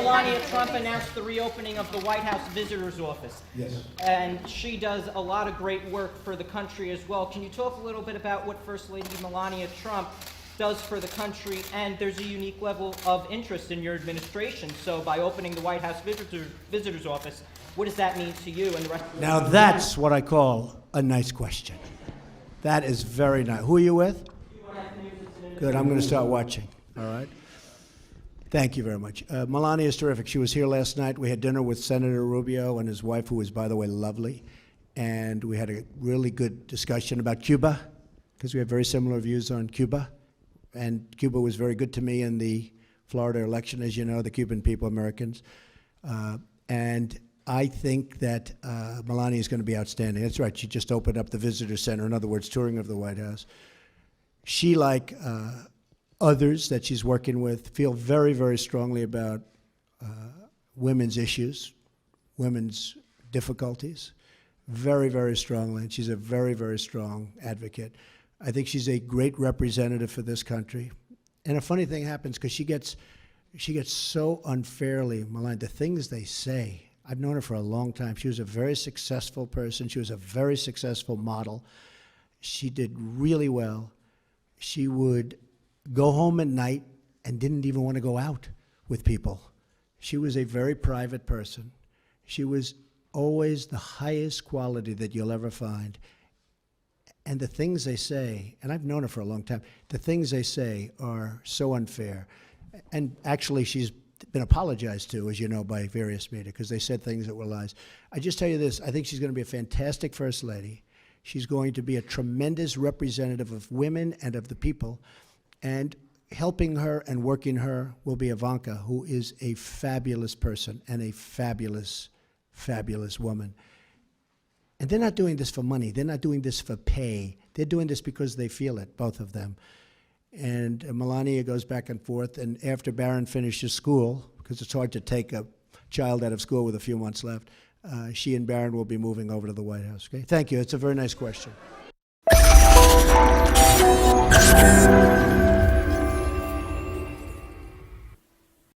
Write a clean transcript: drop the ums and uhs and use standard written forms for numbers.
Melania Trump announced the reopening of the White House Visitor's Office. Yes. And she does a lot of great work for the country as well. Can you talk a little bit about what First Lady Melania Trump does for the country? And there's a unique level of interest in your administration. So by opening the White House Visitor's Office, what does that mean to you and the rest of the Now that's what I call a nice question. That is very nice. Who are you with? Good, I'm going to start watching, all right? Thank you very much. Melania is terrific. She was here last night. We had dinner with Senator Rubio and his wife, who is, by the way, lovely. And we had a really good discussion about Cuba, because we have very similar views on Cuba. And Cuba was very good to me in the Florida election, as you know, the Cuban people, Americans. And I think that Melania is going to be outstanding. That's right. She just opened up the visitor center, in other words, touring of the White House. She, like others that she's working with, feel very, very strongly about women's issues, women's difficulties, very, very strongly. And she's a very, very strong advocate. I think she's a great representative for this country. And a funny thing happens, because she gets so unfairly maligned. The things they say, I've known her for a long time. She was a very successful person. She was a very successful model. She did really well. She would go home at night and didn't even want to go out with people. She was a very private person. She was always the highest quality that you'll ever find. And the things they say, and I've known her for a long time, the things they say are so unfair. And actually, she's been apologized to, as you know, by various media, because they said things that were lies. I just tell you this, I think she's going to be a fantastic First Lady. She's going to be a tremendous representative of women and of the people. And helping her and working her will be Ivanka, who is a fabulous person and a fabulous, fabulous woman. And they're not doing this for money. They're not doing this for pay. They're doing this because they feel it, both of them. And Melania goes back and forth. And after Barron finishes school, because it's hard to take a child out of school with a few months left, she and Barron will be moving over to the White House. Okay? Thank you. It's a very nice question.